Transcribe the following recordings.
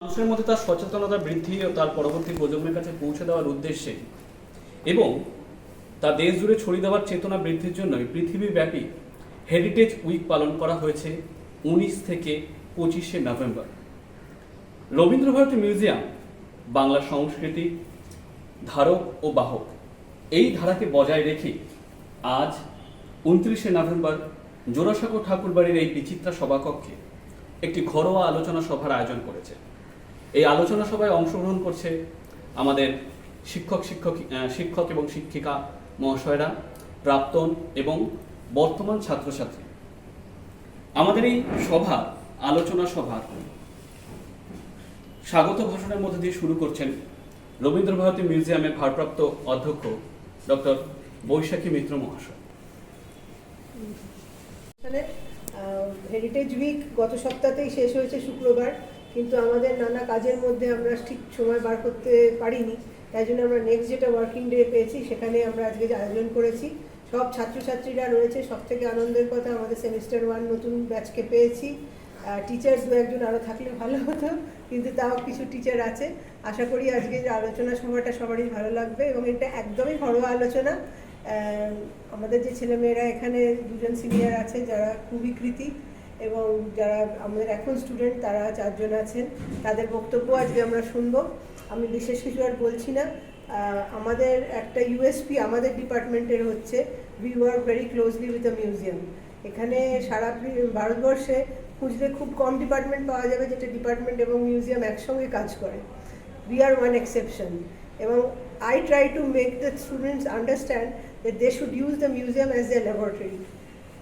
মানুষের মধ্যে তার সচেতনতা বৃদ্ধি ও তার পরবর্তী প্রজন্মের কাছে পৌঁছে দেওয়ার উদ্দেশ্যে এবং তা দেশ জুড়ে ছড়িয়ে দেওয়ার চেতনা বৃদ্ধির জন্যই পৃথিবীব্যাপী হেরিটেজ উইক পালন করা হয়েছে 19 থেকে 25শে নভেম্বর। রবীন্দ্র ভারতী মিউজিয়াম বাংলা সংস্কৃতি ধারক ও বাহক, এই ধারাকে বজায় রেখে আজ 29শে নভেম্বর জোড়াসাঁকো ঠাকুরবাড়ির এই বিচিত্রা সভাকক্ষে একটি ঘরোয়া আলোচনা সভার আয়োজন করেছে। এই আলোচনা সভায় অংশগ্রহণ করছে আমাদের শিক্ষক এবং শিক্ষিকা মহাশয়রা, প্রাক্তন এবং বর্তমান ছাত্রছাত্রী। আমাদের এই আলোচনা সভার স্বাগত ভাষণের মধ্যে দিয়ে শুরু করছেন রবীন্দ্র ভারতী মিউজিয়ামের ভারপ্রাপ্ত অধ্যক্ষ ডক্টর বৈশাখী মিত্র মহাশয়। হেরিটেজ উইক গত সপ্তাহতেই শেষ হয়েছে শুক্রবার, কিন্তু আমাদের নানা কাজের মধ্যে আমরা ঠিক সময় বার করতে পারিনি। তাই জন্য আমরা নেক্সট যেটা ওয়ার্কিং ডে পেয়েছি সেখানে আমরা আজকে আয়োজন করেছি। সব ছাত্রছাত্রীরা রয়েছে। সব থেকে আনন্দের কথা, আমাদের সেমিস্টার 1 নতুন ব্যাচকে পেয়েছি। টিচার্স দু একজন আরও থাকলে ভালো হতো, কিন্তু তাও কিছু টিচার আছে। আশা করি আজকে যে আলোচনা সভাটা সবারই ভালো লাগবে এবং এটা একদমই ঘরোয়া আলোচনা। আমাদের যে ছেলেমেয়েরা এখানে দুজন সিনিয়র আছে যারা খুবই কৃতি, এবং যারা আমাদের এখন স্টুডেন্ট তারা 4 জন আছেন। তাদের বক্তব্য আজকে আমরা শুনবো। আমি বিশেষ কিছু আর বলছি না। আমাদের একটা ইউএসপি আমাদের ডিপার্টমেন্টের হচ্ছে we work very closely with the museum. এখানে সারা ভারতবর্ষে খুঁজলে খুব কম ডিপার্টমেন্ট পাওয়া যাবে যেটা ডিপার্টমেন্ট এবং মিউজিয়াম একসঙ্গে কাজ করে। We are one exception. এবং I try to make the students understand that they should use the museum as their laboratory.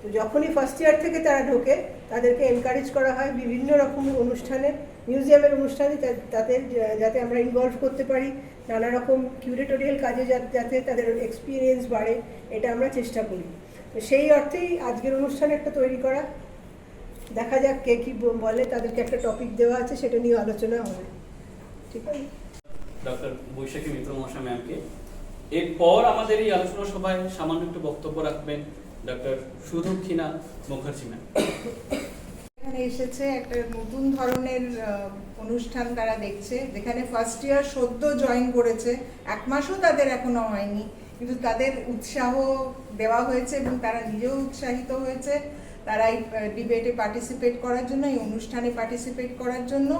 তো যখনই ফার্স্ট ইয়ার থেকে তারা ঢোকে তাদেরকে এনকারেজ করা হয় বিভিন্ন রকম অনুষ্ঠানে, মিউজিয়ামের অনুষ্ঠানে, যাতে আমরা ইনভলভ করতে পারি নানা রকম কিউরেটোরিয়াল কাজে, যাতে তাদের এক্সপিরিয়েন্স বাড়ে, এটা আমরা চেষ্টা করি। তো সেই অর্থেই আজকের অনুষ্ঠান একটা তৈরি করা। দেখা যাক কে কী বলে। তাদেরকে একটা টপিক দেওয়া আছে, সেটা নিয়ে আলোচনা হবে। ঠিক আছে, ডক্টর বৈশাখী মিত্র মহাশয় ম্যামকে। এরপর আমাদের এই আলোচনা সভায় সামান্য একটু বক্তব্য রাখবেন ডক্টর সুদক্ষিণা মুখার্জি ম্যাম। এখানে এসেছে একটা নতুন ধরনের অনুষ্ঠান তারা দেখছে, যেখানে ফার্স্ট ইয়ার সদ্য জয়েন করেছে, 1 মাসও তাদের এখনো হয়নি, কিন্তু তাদের উৎসাহ দেওয়া হয়েছে এবং তারা নিজেও উৎসাহিত হয়েছে তারা এই ডিবেটে পার্টিসিপেট করার জন্য, এই অনুষ্ঠানে পার্টিসিপেট করার জন্য।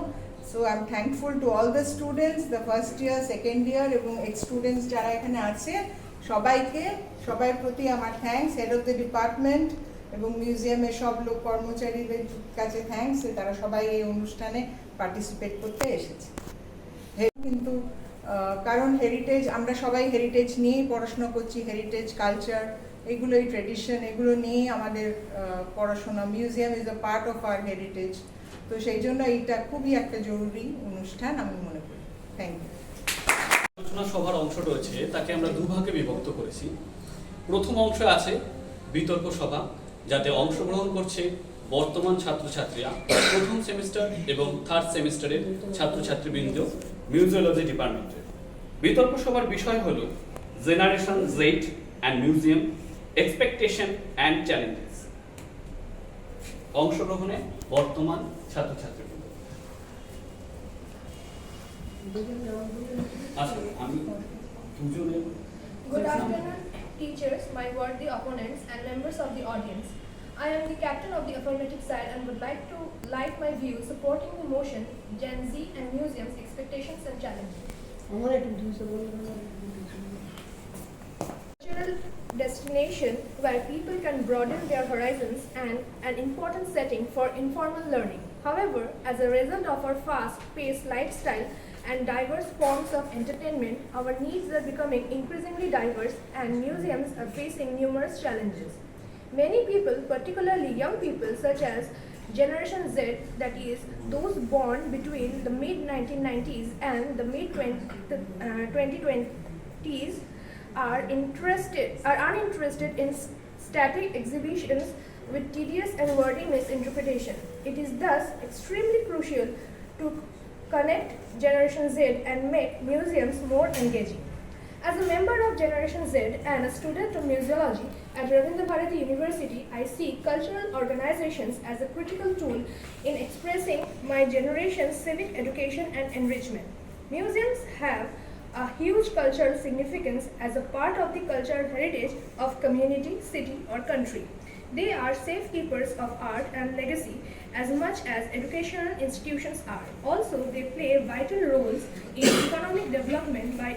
So I'm thankful to all the students, the first year, second year এবং ex-students যারা এখানে আছে সবার প্রতি আমার thanks. Head of the department এবং মিউজিয়ামের সব লোক কর্মচারীদের কাছে থ্যাঙ্কস, তারা সবাই এই অনুষ্ঠানে পার্টিসিপেট করতে এসেছে। কিন্তু কারণ হেরিটেজ, আমরা সবাই হেরিটেজ নিয়েই পড়াশোনা করছি, হেরিটেজ কালচার, এগুলোই ট্রেডিশন, এগুলো নিয়েই আমাদের পড়াশোনা। Museum is a part of our heritage. তো সেই জন্য এইটা খুবই একটা জরুরি অনুষ্ঠান আমি মনে করি। Thank you. আলোচনা সভার অংশ রয়েছে, তাকে আমরা দুভাগে বিভক্ত করেছি। প্রথম অংশ আছে বিতর্ক সভা, যাতে অংশগ্রহণ করছে বর্তমান ছাত্রছাত্রীরা, প্রথম সেমিস্টার এবং 3rd সেমিস্টারের ছাত্রছাত্রীবৃন্দ মিউজিওলজি ডিপার্টমেন্টের। বিতর্ক সভার বিষয় হলো generation Z and museum, expectation and challenges. অংশগ্রহণে বর্তমান ছাত্রছাত্রীবৃন্দ। Good afternoon, teachers, my worthy opponents, and members of the audience. I am the captain of the affirmative side and would like to light my views supporting the motion Gen Z and Museums, Expectations and Challenges. Cultural destination where people can broaden their horizons and an important setting for informal learning. However, as a result of our fast-paced lifestyle and diverse forms of entertainment, our needs are becoming increasingly diverse and museums are facing numerous challenges. Many people, particularly young people such as Generation Z, that is, those born between the mid-1990s and the mid-2020s, are uninterested in static exhibitions with tedious and wordy misinterpretation. It is thus extremely crucial to connect Generation Z and make museums more engaging. As a member of Generation Z and a student of Museology at Rabindra Bharati University, I see cultural organizations as a critical tool in expressing my generation's civic education and enrichment. Museums have a huge cultural significance as a part of the cultural heritage of community, city, or country. They are safekeepers of art and legacy as much as educational institutions are. Also, they play vital roles in economic development by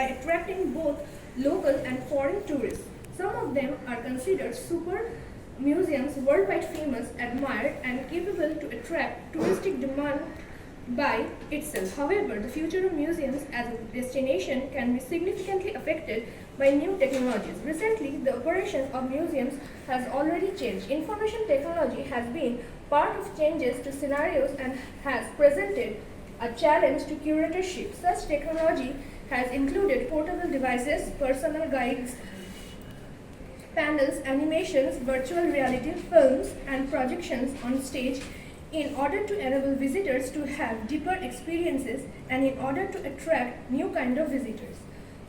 attracting both local and foreign tourists. Some of them are considered super museums, worldwide famous, admired, and capable to attract touristic demand by itself. However, the future of museums as a destination can be significantly affected by new technologies. Recently, the operation of museums has already changed. Information technology has been part of changes to scenarios and has presented a challenge to curatorship. Such technology has included portable devices, personal guides, panels, animations, virtual reality, films, and projections on stage in order to enable visitors to have deeper experiences and in order to attract new kind of visitors.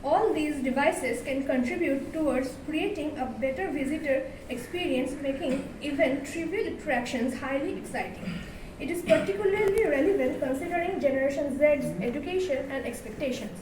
All these devices can contribute towards creating a better visitor experience, making even trivial attractions highly exciting. It is particularly relevant considering Generation Z's education and expectations.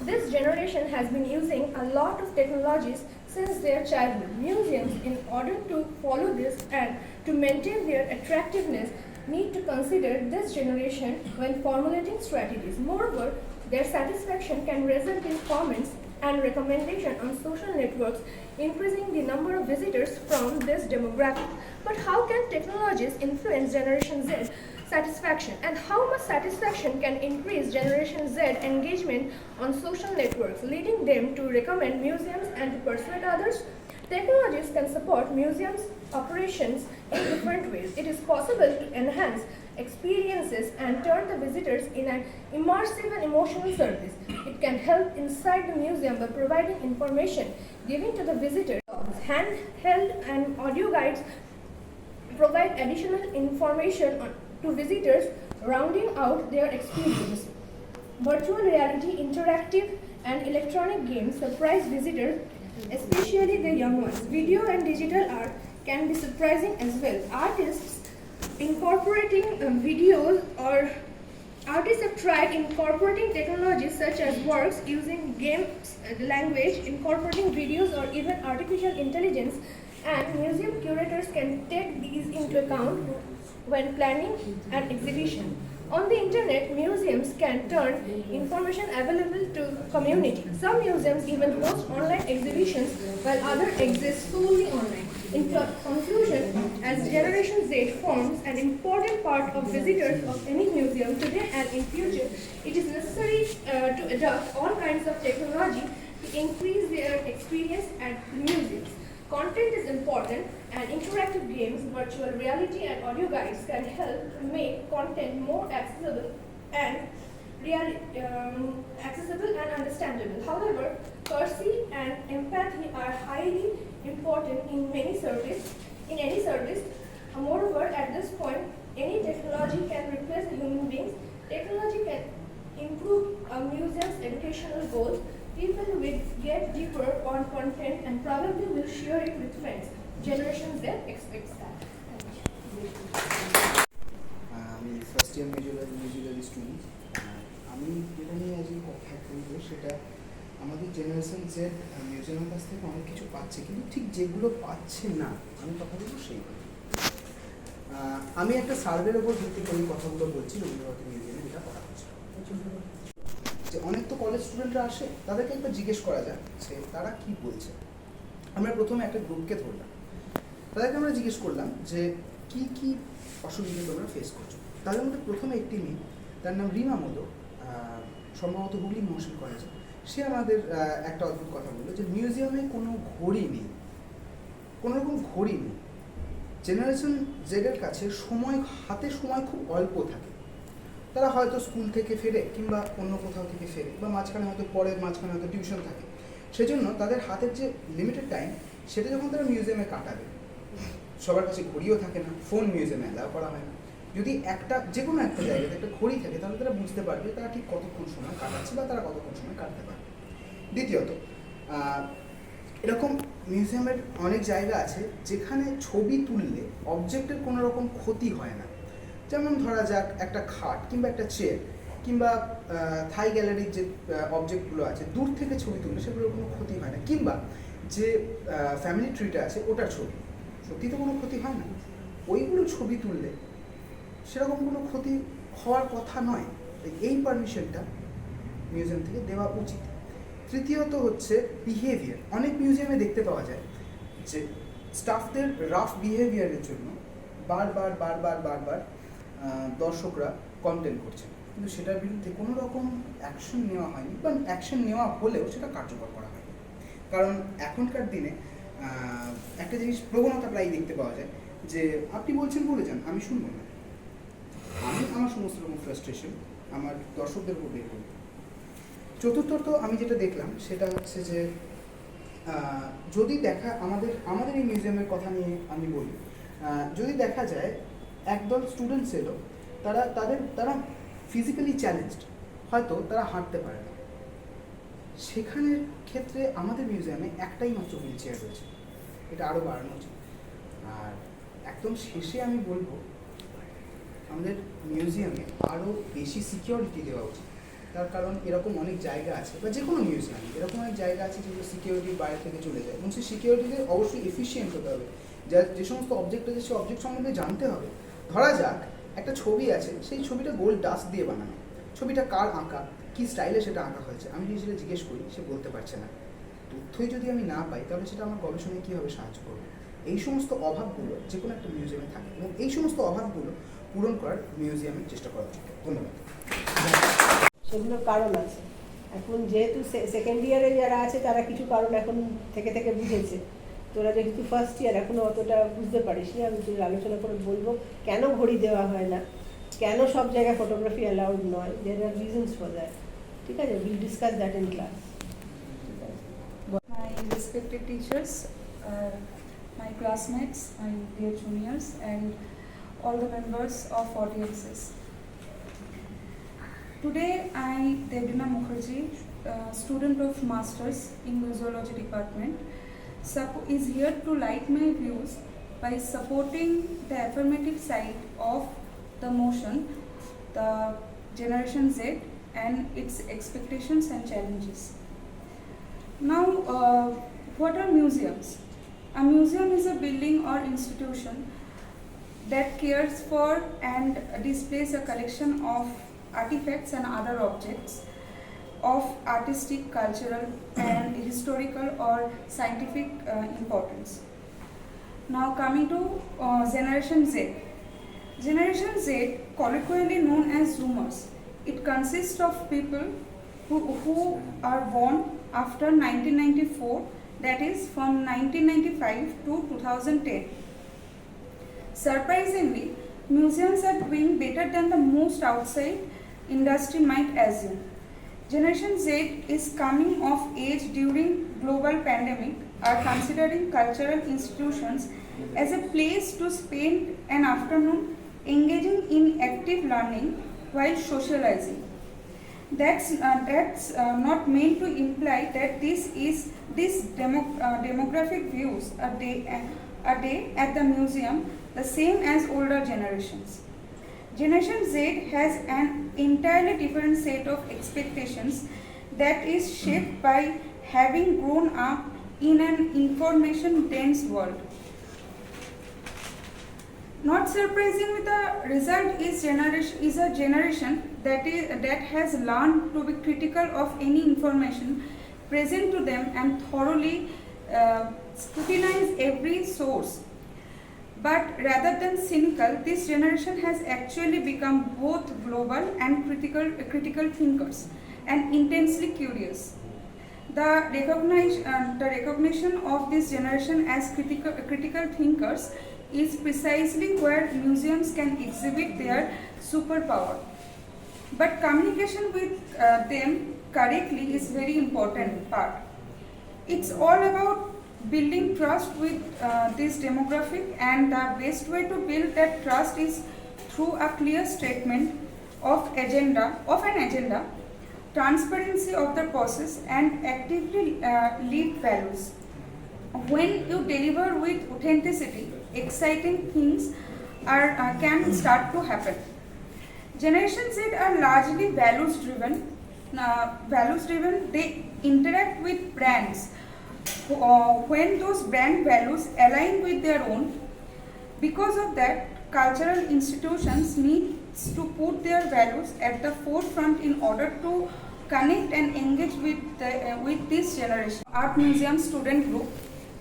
This generation has been using a lot of technologies since their childhood. Museums, in order to follow this and to maintain their attractiveness, need to consider this generation when formulating strategies. Moreover, their satisfaction can result in comments and recommendation on social networks, increasing the number of visitors from this demographic. But how can technologies influence Generation Z satisfaction, and how much satisfaction can increase Generation Z engagement on social networks, leading them to recommend museums and to persuade others? Technologies can support museums' operations in different ways. It is possible to enhance experiences and turn the visitors in an immersive and emotional service. It can help inside the museum by providing information, giving to the visitors. Handheld and audio guides provide additional information to visitors, rounding out their experience. Virtual reality, interactive, and electronic games surprise visitors, especially the young ones. Video and digital art can be surprising as well. Artists have tried incorporating technologies such as works using games, language, incorporating videos, or even artificial intelligence, and museum curators can take these into account when planning an exhibition. On the internet, museums can turn information available to community. Some museums even host online exhibitions while others exist solely online. In conclusion, as Generation Z forms an important part of visitors of any museum today and in future, it is necessary to adopt all kinds of technology to increase their experience at museums. Content is important, and interactive games, virtual reality, and audio guides can help make content more accessible and understandable. However, courtesy and empathy are highly important in any service. Moreover, at this point, any technology can replace human beings. Technology can improve a museum's educational goals. People will get deeper on content and probably will share it with friends. Generation Z expects that. আমি first year museology student. আমি যেটা নিয়ে আজকে কথা বলবো সেটা আমাদের generation Z মিউজিয়ামের কাছ থেকে অনেক কিছু পাচ্ছে, কিন্তু ঠিক যেগুলো পাচ্ছে না আমি কথা বলবো সেইগুলো। আমি একটা সার্ভের ওপর ভিত্তি করে কথাগুলো বলছি। রবীন্দ্রনাথ মিউজিয়ামে যেটা করা হচ্ছে যে অনেক তো কলেজ স্টুডেন্টরা আসে, তাদেরকে একবার জিজ্ঞেস করা যায় যে তারা কি বলছে। আমরা প্রথমে একটা গ্রুপকে ধরলাম, তাদেরকে আমরা জিজ্ঞেস করলাম যে কি কি অসুবিধা তোমরা ফেস করছো। তাদের মধ্যে প্রথমে একটি মেয়ে, তার নাম রিমা মোদক, সম্ভবত হুগলি মহসিন কলেজে, সে আমাদের একটা অদ্ভুত কথা বললো যে মিউজিয়ামে কোনো ঘড়ি নেই, কোনো রকম ঘড়ি নেই। জেনারেশন জেডের কাছে হাতে সময় খুব অল্প থাকে। তারা হয়তো স্কুল থেকে ফেরে কিংবা অন্য কোথাও থেকে ফেরে, বা মাঝখানে হয়তো টিউশন থাকে। সেজন্য তাদের হাতের যে লিমিটেড টাইম সেটা যখন তারা মিউজিয়ামে কাটাবে, সবার কাছে ঘড়িও থাকে না, ফোন মিউজিয়ামে অ্যালাউ করা হয় না। যদি যে কোনো একটা জায়গাতে একটা ঘড়ি থাকে তাহলে তারা বুঝতে পারবে তারা ঠিক কতক্ষণ সময় কাটাচ্ছে বা তারা কতক্ষণ সময় কাটতে পারবে। দ্বিতীয়ত এরকম মিউজিয়ামের অনেক জায়গা আছে যেখানে ছবি তুললে অবজেক্টের কোনো রকম ক্ষতি হয় না। যেমন ধরা যাক একটা খাট কিংবা একটা চেয়ার কিংবা থাই গ্যালারির যে অবজেক্টগুলো আছে, দূর থেকে ছবি তুললে সেগুলোর কোনো ক্ষতি হয় না। কিংবা যে ফ্যামিলি ট্রিটা আছে ওটার ছবি, সত্যি তো কোনো ক্ষতি হয় না। ওইগুলো ছবি তুললে সেরকম কোনো ক্ষতি হওয়ার কথা নয়। এই পারমিশনটা মিউজিয়াম থেকে দেওয়া উচিত। তৃতীয়ত হচ্ছে বিহেভিয়ার। অনেক মিউজিয়ামে দেখতে পাওয়া যায় যে স্টাফদের রাফ বিহেভিয়ারের জন্য বারবার বারবার বারবার দর্শকরা কমপ্লেন করছে, কিন্তু সেটার বিরুদ্ধে কোনো রকম অ্যাকশন নেওয়া হয়নি, বা অ্যাকশন নেওয়া হলেও সেটা কার্যকর করা হয়নি। কারণ এখনকার দিনে একটা জিনিস প্রবণতা প্রায় দেখতে পাওয়া যায় যে আপনি বলছেন বলে যান, আমি শুনবো না, আমি আমার সমস্ত রকম ফ্রাস্ট্রেশন আমার দর্শকদের উপর বের করি। চতুর্থত আমি যেটা দেখলাম সেটা হচ্ছে যে যদি দেখা আমাদের এই মিউজিয়ামের কথা নিয়ে আমি বলি, যদি দেখা যায় একদল স্টুডেন্টস এলো, তারা ফিজিক্যালি চ্যালেঞ্জড, হয়তো তারা হাঁটতে পারে না, সেখানের ক্ষেত্রে আমাদের মিউজিয়ামে একটাই মাত্র হুইল চেয়ার রয়েছে, এটা আরও বাড়ানো উচিত। আর একদম শেষে আমি বলবো আমাদের মিউজিয়ামে আরও বেশি সিকিউরিটি দেওয়া উচিত। তার কারণ এরকম অনেক জায়গা আছে, বা যে কোনো মিউজিয়ামে এরকম অনেক জায়গা আছে যেগুলো সিকিউরিটির বাইরে থেকে চলে যায়, এবং সেই সিকিউরিটিতে অবশ্যই এফিসিয়েন্ট হতে হবে। যে সমস্ত অবজেক্ট আছে সেই অবজেক্ট সম্বন্ধে জানতে হবে। ধরা যাক একটা ছবি আছে, সেই ছবিটা গোল্ড ডাস্ট দিয়ে বানানো, ছবিটা কার আঁকা, কী স্টাইলে সেটা আঁকা হয়েছে, আমি যদি সেটা জিজ্ঞেস করি সে বলতে পারছে না। তথ্যই যদি আমি না পাই তাহলে সেটা আমার গবেষণায় কীভাবে সাহায্য করবে? এই সমস্ত অভাবগুলো যে কোনো একটা মিউজিয়ামে থাকে, এবং এই সমস্ত অভাবগুলো পূরণ করার মিউজিয়ামের চেষ্টা করা উচিত। ধন্যবাদ। সেগুলোর কারণ আছে। এখন যেহেতু সেকেন্ড ইয়ারে যারা আছে তারা কিছু কারণ এখন থেকে থেকে বুঝেছে, তোরা যেহেতু ফার্স্ট ইয়ার এখনও অতটা বুঝতে পারিস নি, আমি তোর আলোচনা করে বলবো কেন ঘড়ি দেওয়া হয় না, কেন সব জায়গায় ফটোগ্রাফি অ্যালাউড নয়, দেয়ার আর রিজনস ফর দ্যাট। ঠিক আছে, will discuss that in class. My respected teachers, my classmates, my dear juniors, and all the members of audiences. Today, I, Dabhleena Mukherjee, student of Masters in Museology Department, is here to light my views by supporting the affirmative side of the motion, the Generation Z, and its expectations and challenges. Now, what are museums? A museum is a building or institution that cares for and displays a collection of artifacts and other objects of artistic, cultural, and historical or scientific importance. Now, coming to Generation Z. Generation Z, colloquially known as Zoomers, it consists of people who are born after 1994, that is from 1995 to 2010. Surprisingly, museums are doing better than the most outside industry might assume. Generation Z is coming of age during global pandemic, are considering cultural institutions as a place to spend an afternoon engaging in active learning while socializing. That's not meant to imply that this demographic views a day at the museum the same as older generations. Generation Z has an entirely different set of expectations that is shaped by having grown up in an information-dense world. Not surprisingly, the result is a generation that has learned to be critical of any information present to them and thoroughly scrutinize every source. But rather than cynical, this generation has actually become both global and critical thinkers and intensely curious. The recognition of this generation as critical thinkers is precisely where museums can exhibit their superpower. But communication with them correctly is very important part. It's all about building trust with this demographic, and the best way to build that trust is through a clear statement of an agenda transparency of the process, and actively lead values. When you deliver with authenticity, exciting things can start to happen. Generation Z are largely values driven. They interact with brands when those brand values align with their own. Because of that, cultural institutions need to put their values at the forefront in order to connect and engage with this generation. Art Museum Student Group,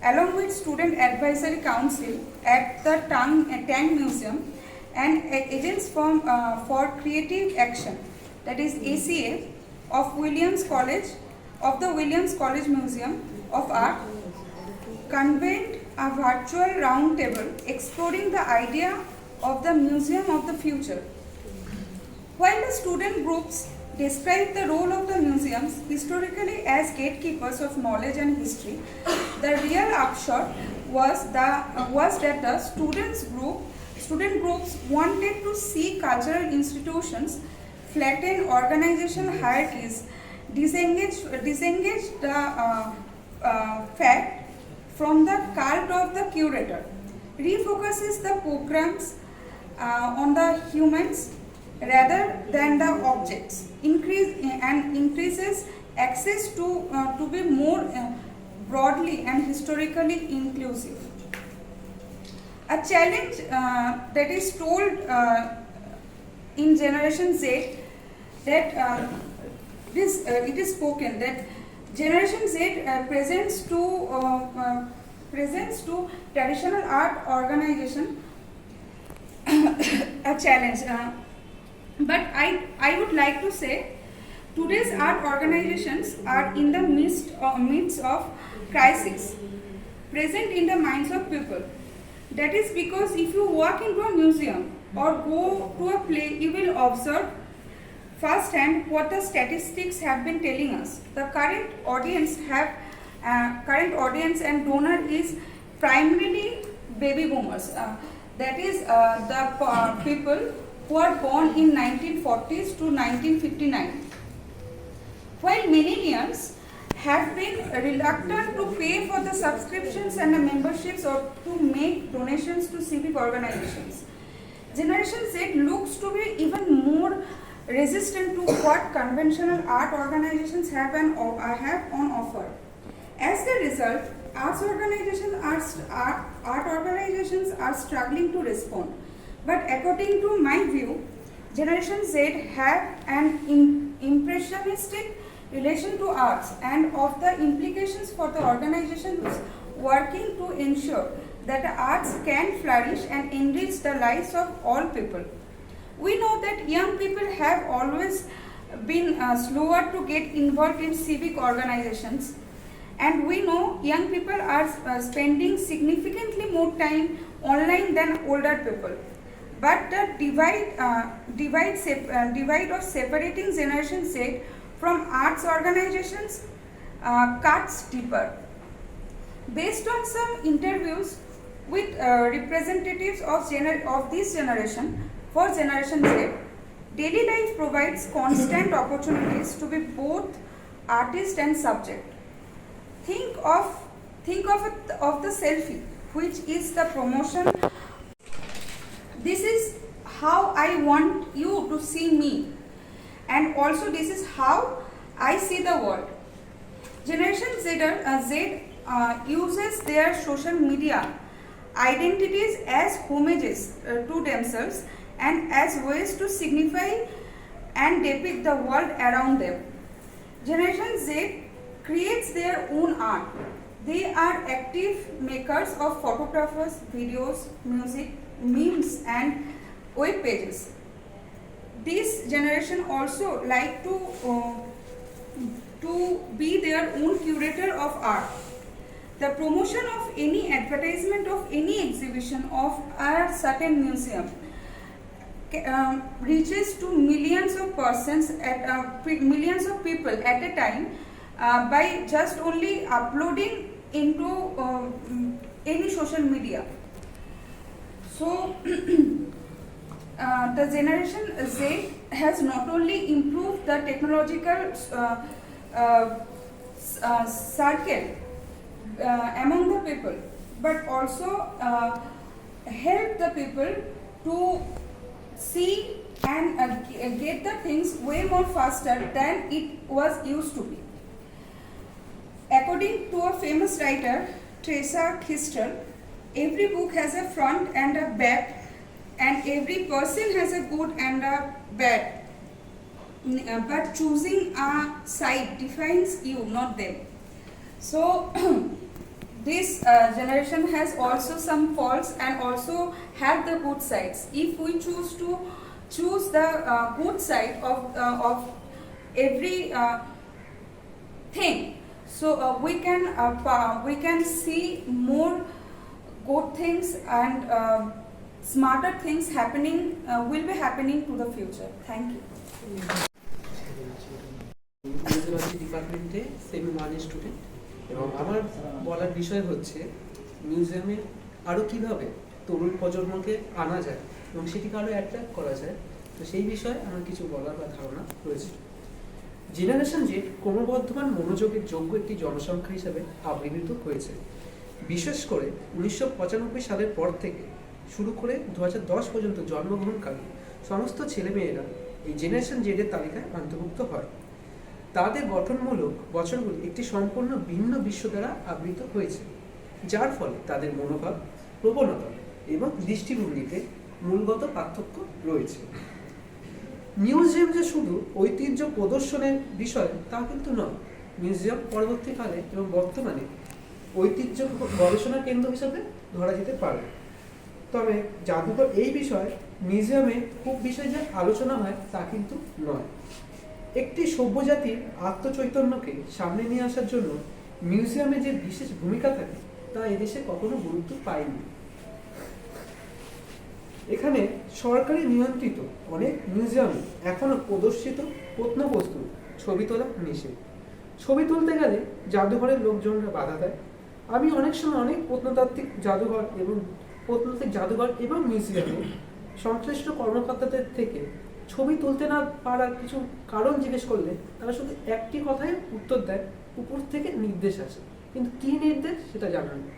along with Student Advisory Council at the Tang Museum and agents for Creative Action, that is ACA, of the Williams College Museum of Art, convened a virtual roundtable exploring the idea of the Museum of the Future. While the student groups described the role of the museums historically as gatekeepers of knowledge and history, the real upshot was that the student groups wanted to see cultural institutions flatten organizational hierarchies, disengage the fact from the cult of the curator, refocuses the programs on the humans rather than the objects, increases access to be more broadly and historically inclusive. A challenge that is told in Generation Z that it is spoken that Generation Z presents to traditional art organization a challenge. But I would like to say today's art organizations are in the midst of crisis present in the minds of people. That is because if you walk into a museum or go to a play, you will observe firsthand what the statistics have been telling us. The current audience and donor is primarily baby boomers. That is the people who are born in 1940s to 1959. While millennials have been reluctant to pay for the subscriptions and the memberships or to make donations to civic organizations, Generation Z looks to be even more resistant to what conventional art organizations have on offer. As a result, art organizations are struggling to respond. But according to my view, Generation Z have an impressionistic relation to arts and of the implications for the organizations working to ensure that the arts can flourish and enrich the lives of all people. We know that young people have always been slower to get involved in civic organizations, and we know young people are spending significantly more time online than older people. But the divide of separating Generation Z from arts organizations cuts deeper. Based on some interviews with representatives of this generation, for Generation Z, daily life provides constant opportunities to be both artist and subject. Think of the selfie, which is the promotion. This is how I want you to see me, and also this is how I see the world. Generation Z uses their social media identities as homages to themselves and as ways to signify and depict the world around them. Generation Z creates their own art. They are active makers of photographers, videos, music, memes and web pages. This generation also like to be their own curator of art. The promotion of any advertisement of any exhibition of a certain museum reaches to millions of persons millions of people at a time by just only uploading into any social media. So the Generation Z has not only improved the technological circle among the people, but also help the people to see and get the things way more faster than it was used to be. According to a famous writer, Teresa Kistel, every book has a front and a back, and every person has a good and a bad. But choosing a side defines you, not them. So this generation has also some faults and also have the good sides. If we choose to choose the good side of every thing, so we can see more good things and smarter things happening will be happening to the future. Thank you. মুজিওলজি ডিপার্টমেন্টে semi ওয়ানের student এবং আমার বলার বিষয় হচ্ছে মিউজিয়ামে আরও কীভাবে তরুণ প্রজন্মকে আনা যায় এবং সেটিকে আরও অ্যাট্রাক্ট করা যায়, তো সেই বিষয়ে আমার কিছু বলার বা ধারণা রয়েছে। জেনারেশন জেড ক্রমবর্ধমান মনোযোগের যোগ্য একটি জনসংখ্যা হিসাবে আবির্ভূত হয়েছে। বিশেষ করে 1995 সালের পর থেকে শুরু করে 2010 পর্যন্ত জন্মগ্রহণকারী সমস্ত ছেলেমেয়েরা এই জেনারেশন জেডের তালিকায় অন্তর্ভুক্ত হয়। তাদের গঠনমূলক বছরগুলি একটি সম্পূর্ণ ভিন্ন বিশ্ব দ্বারা আবৃত হয়েছে, যার ফলে তাদের মনোভাব, প্রবণতা এবং দৃষ্টিভঙ্গিতে মূলগত পার্থক্য রয়েছে। মিউজিয়াম যে শুধু ঐতিহ্য প্রদর্শনের বিষয় তা কিন্তু নয়। মিউজিয়াম পরবর্তীকালে এবং বর্তমানে ঐতিহ্য গবেষণা কেন্দ্র হিসাবে ধরা যেতে পারে। তবে জাদুঘর এই বিষয়ে মিউজিয়ামে খুব বিষয় যে আলোচনা হয় তা কিন্তু নয়। একটি সভ্য জাতির আত্মচৈতন্যকে সামনে নিয়ে আসার জন্য মিউজিয়ামে যে বিশেষ ভূমিকা থাকে তা এদেশে কখনো গুরুত্ব পায়নি। এখানে সরকারি নিয়ন্ত্রিত অনেক মিউজিয়ামে এখনো প্রদর্শিত প্রত্নবস্তু ছবি তোলা নিষেধ। ছবি তুলতে গেলে জাদুঘরের লোকজনরা বাধা দেয়। আমি অনেক সময় অনেক প্রত্নতাত্ত্বিক জাদুঘর এবং মিউজিয়ামে সংশ্লিষ্ট কর্মকর্তাদের থেকে ছবি তুলতে না পারার কিছু কারণ জিজ্ঞেস করলে তারা শুধু একটি কথাই উত্তর দেয়, উপর থেকে নির্দেশ আসে, কিন্তু কী নির্দেশ সেটা জানেন না।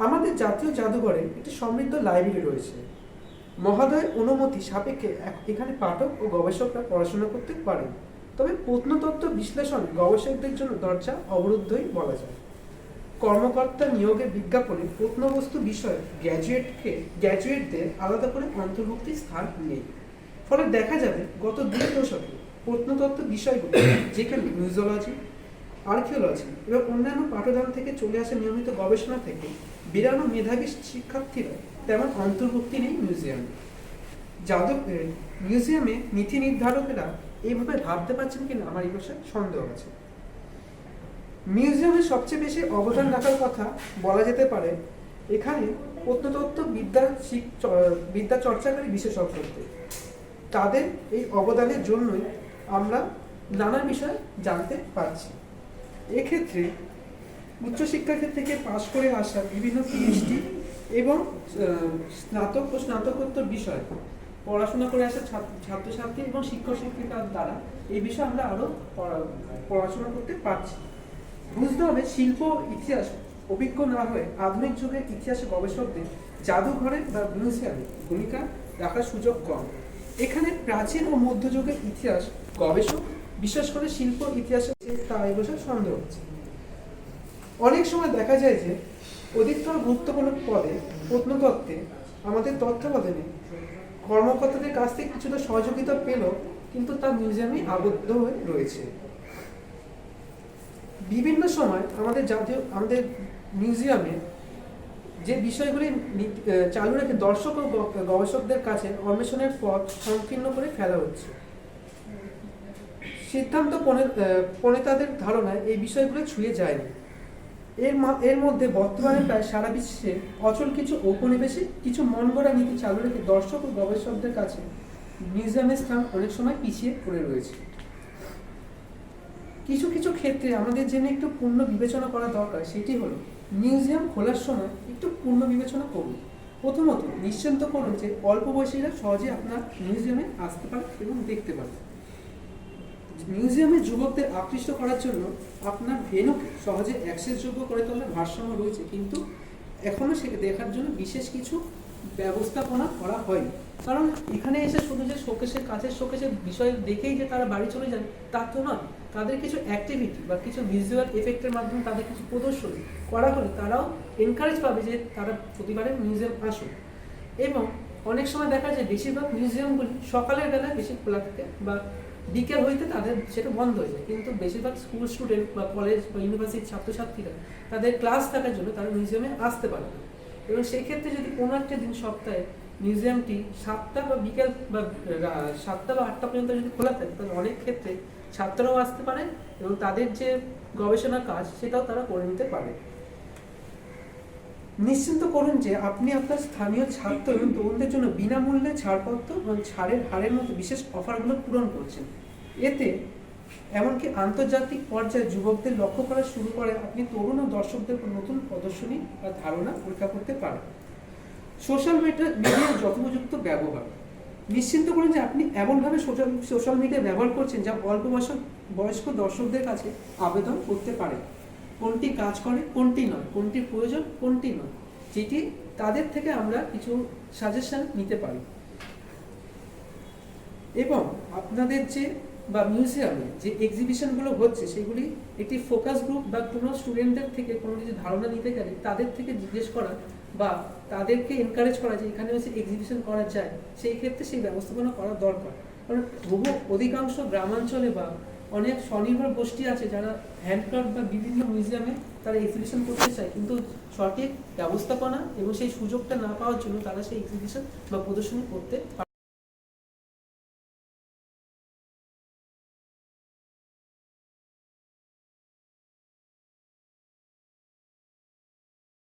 আমাদের জাতীয় জাদুঘরে একটি সমৃদ্ধ লাইব্রেরি রয়েছে। মহোদয়ের অনুমতি সাপেক্ষে এখানে পাঠক ও গবেষকরা পড়াশোনা করতে পারেন। তবে প্রত্নতত্ত্ব বিশ্লেষণ গবেষকদের জন্য দরজা অবরুদ্ধই বলা যায়। কর্মকর্তা নিয়োগের বিজ্ঞাপনে প্রত্নবস্তু বিষয়ে গ্র্যাজুয়েটদের আলাদা করে অন্তর্ভুক্তির স্থান নেই। ফলে দেখা যাবে গত 2 দশকে প্রত্নতত্ত্ব বিষয়গুলো, যেখানে মিউজিওলজি, আর্কিওলজি এবং অন্যান্য পাঠদান থেকে চলে আসে নিয়মিত গবেষণা থেকে বেরানো মেধাবী শিক্ষার্থীরা, তেমন অন্তর্ভুক্তি নেই মিউজিয়ামে। মিউজিয়ামে নীতি নির্ধারকেরা এইভাবে ভাবতে পারছেন কিনা আমার এই বিষয়ে সন্দেহ আছে। মিউজিয়ামের সবচেয়ে বেশি অবদান রাখার কথা বলা যেতে পারে এখানে প্রত্নতত্ত্ব বিদ্যা চর্চাকারী বিশেষজ্ঞদের। তাদের এই অবদানের জন্যই আমরা নানা বিষয় জানতে পারছি। এক্ষেত্রে উচ্চশিক্ষা থেকে পাশ করে আসা বিভিন্ন পিএইচডি এবং স্নাতক ও স্নাতকোত্তর বিষয় পড়াশোনা করে আসা ছাত্রছাত্রী এবং শিক্ষক শিক্ষিকার দ্বারা এই বিষয়ে আমরা আরও পড়াশোনা করতে পারছি। বুঝতে হবে শিল্প ইতিহাস অভিজ্ঞ না হয়ে আধুনিক যুগের ইতিহাসে গবেষকদের জাদুঘরে বা মিউজিয়ামে ভূমিকা রাখার সুযোগ কম। এখানে প্রাচীন ও মধ্যযুগের ইতিহাস গবেষক, বিশেষ করে শিল্প ইতিহাসে তা এই বিষয়ে সন্দেহ হচ্ছে। অনেক সময় দেখা যায় যে অধিকতর গুরুত্বপূর্ণ পদে প্রত্নতত্ত্বে আমাদের তত্ত্বাবধানে কর্মকর্তাদের কাছ থেকে কিছুটা সহযোগিতা পেলেও কিন্তু তা মিউজিয়ামে আবদ্ধ হয়ে রয়েছে। বিভিন্ন সময় আমাদের মিউজিয়ামে যে বিষয়গুলি চালু রেখে দর্শক ও গবেষকদের কাছে অন্বেষণের পথ সংকীর্ণ করে ফেলা হচ্ছে। সিদ্ধান্ত প্রণেতাদের ধারণায় এই বিষয়গুলো ছুঁয়ে যায়নি। এর মধ্যে বর্তমানে প্রায় সারা বিশ্বে অচল কিছু ঔপনিবেশিক কিছু মন গড়া নীতি চালু রেখে দর্শক ও গবেষকদের কাছে মিউজিয়ামের স্থান অনেক সময় পিছিয়ে পড়ে রয়েছে। কিছু কিছু ক্ষেত্রে আমাদের জন্য একটু পূর্ণ বিবেচনা করা দরকার, সেটি হলো মিউজিয়াম খোলার সময় একটু পূর্ণ বিবেচনা করুন। প্রথমত নিশ্চিন্ত করুন যে অল্প বয়সীরা সহজে আপনার মিউজিয়ামে আসতে পারে এবং দেখতে পারে। মিউজিয়ামে যুবকদের আকৃষ্ট করার জন্য আপনার ভেন্যুকে সহজে অ্যাক্সেসযোগ্য করে তোলার ভারসাম্য রয়েছে, কিন্তু এখনও সেটা দেখার জন্য বিশেষ কিছু ব্যবস্থাপনা করা হয়নি। কারণ এখানে এসে শুধু যে শোকেসের কাছের শোকেসের বিষয় দেখেই যে তারা বাড়ি চলে যান তা তো নয়। তাদের কিছু অ্যাক্টিভিটি বা কিছু ভিজুয়াল এফেক্টের মাধ্যমে তাদের কিছু প্রদর্শনী করা হলে তারাও এনকারেজ পাবে যে তারা প্রতিবারে মিউজিয়াম আসুক। এবং অনেক সময় দেখা যায় বেশিরভাগ মিউজিয়ামগুলি সকালের বেলায় বেশি খোলা থাকে বা বিকেল হইতে তাদের সেটা বন্ধ হয়ে যায়, কিন্তু বেশিরভাগ স্কুল স্টুডেন্ট বা কলেজ বা ইউনিভার্সিটির ছাত্রছাত্রীরা তাদের ক্লাস থাকার জন্য তারা মিউজিয়ামে আসতে পারে না। এবং সেই ক্ষেত্রে যদি কোনো একটা দিন সপ্তাহে মিউজিয়ামটি 7টা বা বিকেল বা 7টা বা 8টা পর্যন্ত যদি খোলা থাকে, তাহলে অনেক ক্ষেত্রে ছাত্ররাও আসতে পারে এবং তাদের যে গবেষণার কাজ সেটাও তারা করে নিতে পারে। নিশ্চিন্ত করুন যে আপনি আপনার স্থানীয় ছাত্র এবং তরুণদের জন্য বিনামূল্যে ছাড়পত্র এবং ছাড়ের হারের মতো বিশেষ অফারগুলো পূরণ করছেন। এতে এমনকি আন্তর্জাতিক পর্যায়ে যুবকদের লক্ষ্য করা শুরু করে আপনি তরুণ ও দর্শকদের নতুন প্রদর্শনী বা ধারণা পরীক্ষা করতে পারেন। সোশ্যাল মিডিয়ার যথোপযুক্ত ব্যবহার। নিশ্চিন্ত করুন যে আপনি এমনভাবে সোশ্যাল মিডিয়া ব্যবহার করছেন যা অল্প বয়স্ক দর্শকদের কাছে আবেদন করতে পারে। কোনটি কাজ করে, কোনটি নয়, কোনটি প্রয়োজন, কোনটি নয়, যেটি তাদের থেকে আমরা কিছু সাজেশন নিতে পারি। এবং আপনাদের যে বা মিউজিয়ামে যে এক্সিবিশনগুলো হচ্ছে সেগুলি একটি ফোকাস গ্রুপ বা কোনো স্টুডেন্টদের থেকে কোনো কিছু ধারণা নিতে গেলে তাদের থেকে জিজ্ঞেস করা বা তাদেরকে এনকারেজ করা যে এখানে হচ্ছে এক্সিবিশন করা যায়, সেই ক্ষেত্রে সেই ব্যবস্থাপনা করা দরকার। কারণ বহু অধিকাংশ গ্রামাঞ্চলে বা অনেক স্বনির্ভর গোষ্ঠী আছে যারা হ্যান্ডক্রাফট বা বিভিন্ন মিউজিয়ামে তারা এক্সিবিশন করতে চায়, কিন্তু সঠিক ব্যবস্থাপনা এবং সেই সুযোগটা না পাওয়ার জন্য তারা সেই এক্সিবিশন বা প্রদর্শনী করতে